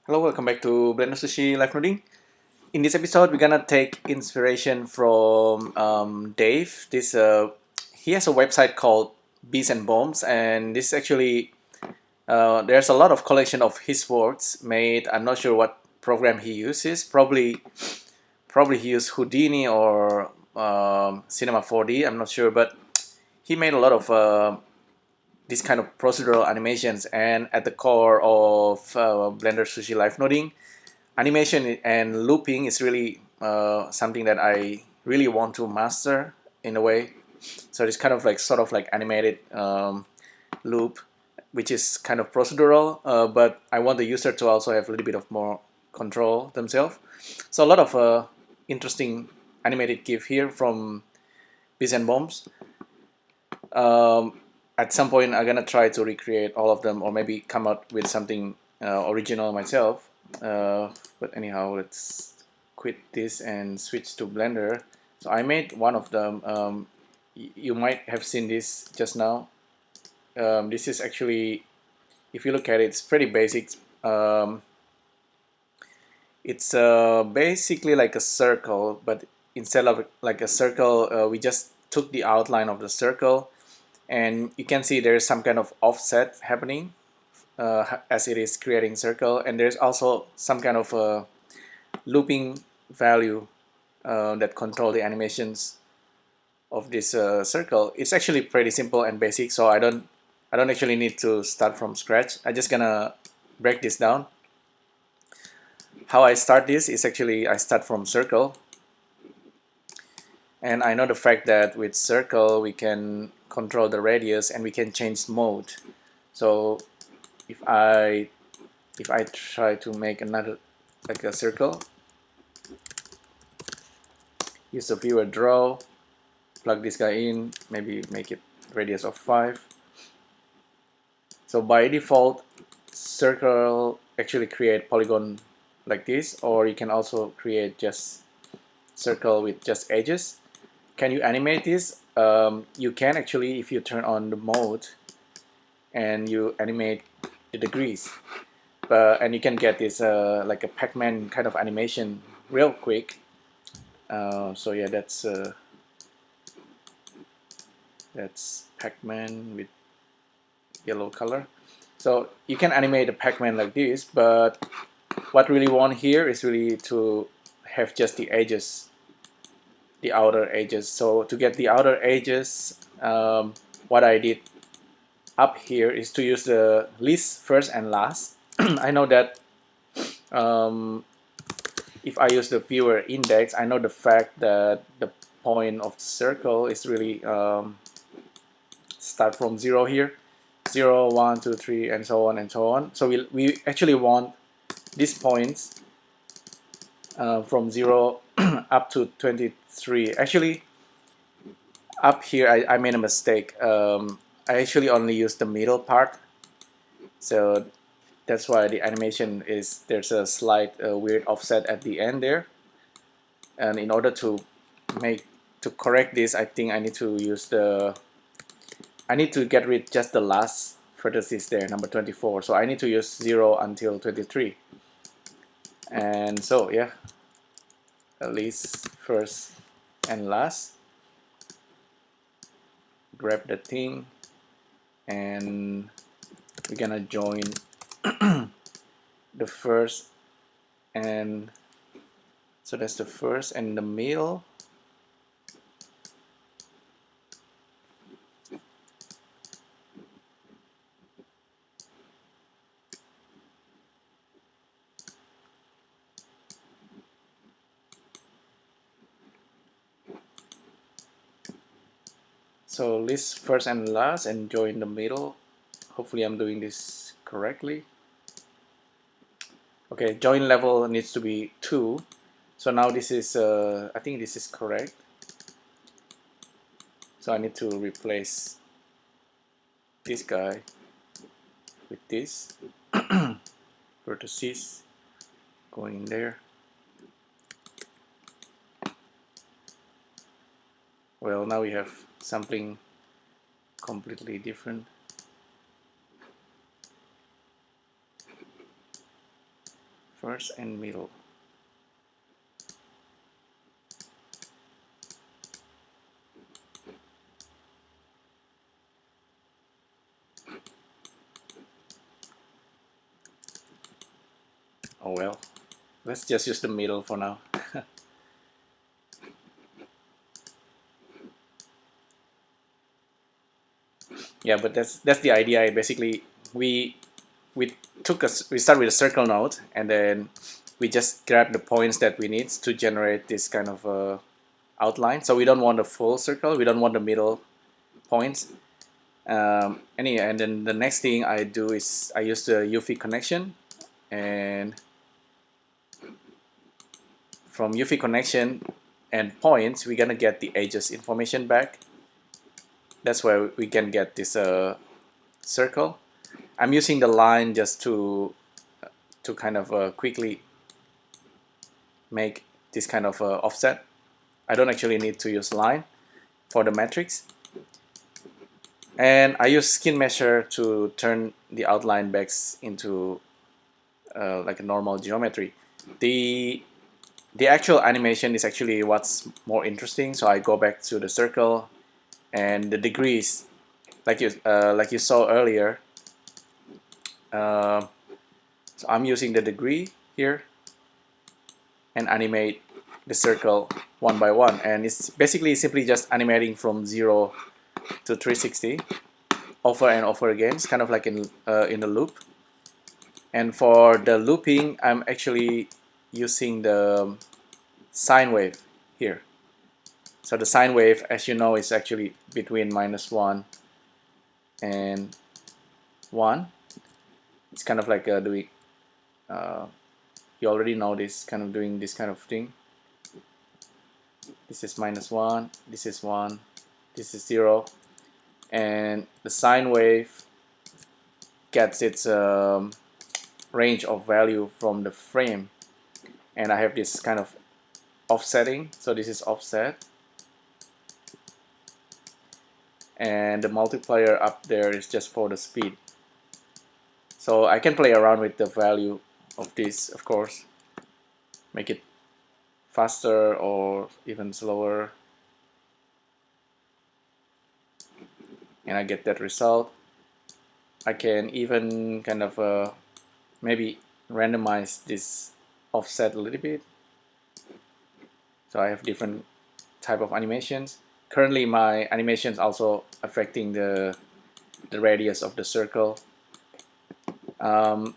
Hello, welcome back to Blender Sushi Live Noding. In this episode, we're gonna take inspiration from Dave. He has a website called Bees and Bombs, and this actually there's a lot of collection of his works made. I'm not sure what program he uses. Probably he used Houdini or Cinema 4D. I'm not sure, but he made a lot of this kind of procedural animations. And at the core of Blender Sushi Live Noding, animation and looping is really something that I really want to master in a way. So it's kind of like sort of like animated loop, which is kind of procedural, but I want the user to also have a little bit of more control themselves. So a lot of interesting animated GIF here from Bees and Bombs. At some point, I'm gonna try to recreate all of them, or maybe come up with something original myself. But anyhow, let's quit this and switch to Blender. So I made one of them. You might have seen this just now. This is actually, if you look at it, it's pretty basic. It's basically like a circle, but instead of like a circle, we just took the outline of the circle, and you can see there's some kind of offset happening as it is creating circle, and there's also some kind of looping value that control the animations of this circle. It's actually pretty simple and basic, so I don't actually need to start from scratch. I'm just gonna break this down. How I start this is actually I start from circle, and I know the fact that with circle we can control the radius and we can change mode. So if I try to make another like a circle, use the viewer draw, plug this guy in, maybe make it radius of 5. So by default, circle actually create polygon like this, or you can also create just circle with just edges. Can you animate this? You can actually if you turn on the mode and you animate the degrees. And you can get this like a Pac-Man kind of animation real quick. So yeah, that's Pac-Man with yellow color. So you can animate a Pac-Man like this, but what really want here is really to have just the edges, the outer edges. So to get the outer edges, what I did up here is to use the least, first, and last. I know that if I use the viewer index, I know the fact that the point of the circle is really start from 0 here, 0, 1, 2, 3, and so on and so on. So we actually want these points from 0 up to 23. Actually, up here I made a mistake. I actually only used the middle part, so that's why the animation is there's a slight weird offset at the end there. And in order to correct this, I think I need to use I need to get rid just the last vertices there, number 24. So I need to use 0 until 23. And so yeah, at least first and last. Grab the thing, and we're gonna join the first, and so that's the first and the middle. So list first and last and join the middle. Hopefully I'm doing this correctly. Okay, join level needs to be 2. So now this is, I think this is correct. So I need to replace this guy with this vertices going in there. Well, now we have something completely different. first and middle. Oh well, let's just use the middle for now. Yeah, but that's the idea. Basically, we we start with a circle node, and then we just grab the points that we need to generate this kind of outline. So we don't want a full circle. We don't want the middle points. Anyway, and then the next thing I do is I use the UV connection, and from UV connection and points, we're gonna get the edges information back. That's where we can get this circle. I'm using the line just to kind of quickly make this kind of offset. I don't actually need to use line for the matrix. And I use skin measure to turn the outline back into like a normal geometry. The actual animation is actually what's more interesting. So I go back to the circle and the degrees, like you saw earlier. So I'm using the degree here and animate the circle one by one, and it's basically simply just animating from 0 to 360 over and over again. It's kind of like in a loop. And for the looping, I'm actually using the sine wave here. So the sine wave, as you know, is actually between -1 and 1. It's kind of like doing, you already know this, kind of doing this kind of thing. This is -1, this is 1, this is 0. And the sine wave gets its range of value from the frame. And I have this kind of offsetting. So this is offset. And the multiplier up there is just for the speed. So I can play around with the value of this, of course. Make it faster or even slower. And I get that result. I can even kind of maybe randomize this offset a little bit. So I have different type of animations. Currently my animations also affecting the radius of the circle.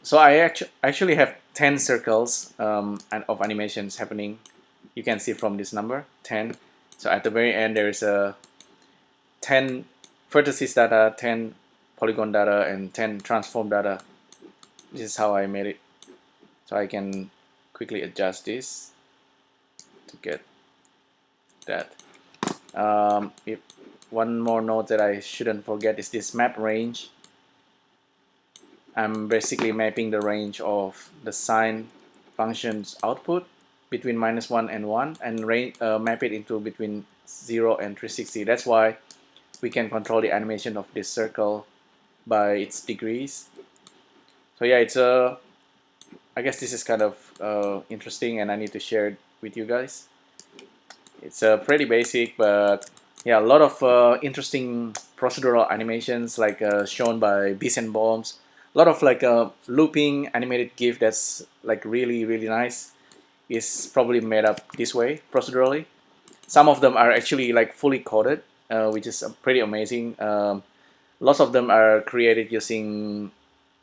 So I actually have 10 circles of animations happening. You can see from this number 10. So at the very end there is a 10 vertices data, 10 polygon data, and 10 transform data. This is how I made it. So I can quickly adjust this to get that. If one more note that I shouldn't forget is this map range. I'm basically mapping the range of the sine function's output between -1 and 1 and map it into between 0 and 360. That's why we can control the animation of this circle by its degrees. So yeah, it's I guess this is kind of interesting, and I need to share it with you guys. It's pretty basic, but yeah, a lot of interesting procedural animations like shown by Bees and Bombs. A lot of like looping animated GIF that's like really nice is probably made up this way procedurally. Some of them are actually like fully coded, which is pretty amazing. Lots of them are created using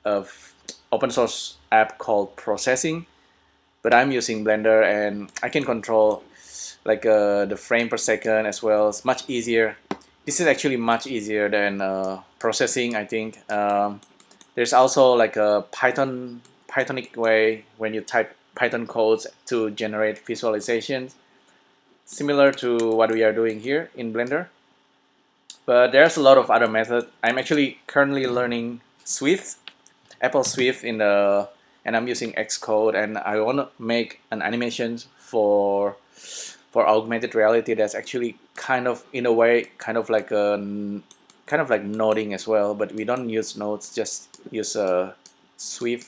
a open source app called Processing, but I'm using Blender and I can control like the frame per second as well. It's much easier. This is actually much easier than Processing, I think. There's also like a Pythonic way when you type Python codes to generate visualizations, similar to what we are doing here in Blender. But there's a lot of other methods. I'm actually currently learning Swift, Apple Swift and I'm using Xcode, and I want to make an animation for augmented reality that's actually kind of in a way kind of like noding as well, but we don't use nodes, just use a Swift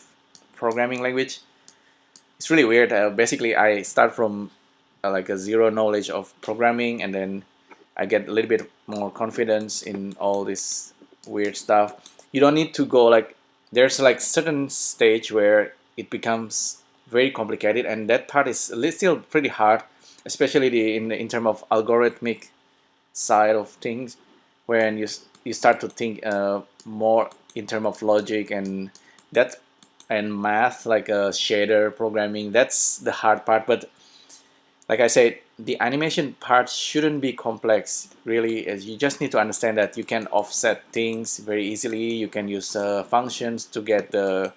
programming language. it's really weird. Basically, I start from like a zero knowledge of programming, and then I get a little bit more confidence in all this weird stuff. You don't need to go like, there's like certain stage where it becomes very complicated, and that part is still pretty hard, especially in terms of algorithmic side of things, when you start to think more in terms of logic and that and math, like shader programming. That's the hard part. But like I said, the animation part shouldn't be complex really, as you just need to understand that you can offset things very easily. You can use functions to get the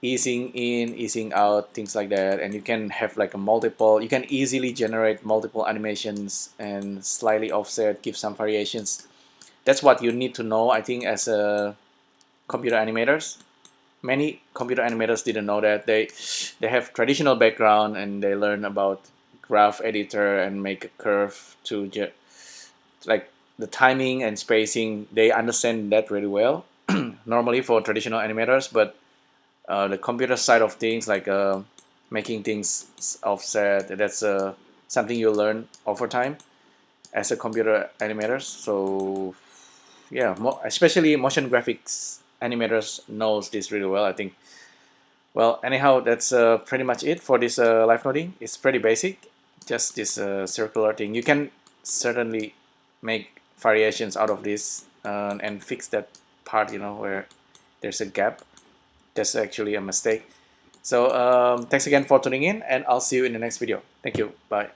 easing in, easing out, things like that, and you can have like a multiple, you can easily generate multiple animations and slightly offset, give some variations. That's what you need to know, I think, as a computer animators. Many computer animators didn't know that. They have traditional background and they learn about graph editor and make a curve to like the timing and spacing. They understand that really well normally for traditional animators. But the computer side of things, like making things offset, that's something you learn over time as a computer animators. So yeah, especially motion graphics animators knows this really well, I think. Well, anyhow, that's pretty much it for this live noding. It's pretty basic, just this circular thing. You can certainly make variations out of this and fix that part, where there's a gap. That's actually a mistake. So thanks again for tuning in, and I'll see you in the next video. Thank you. Bye.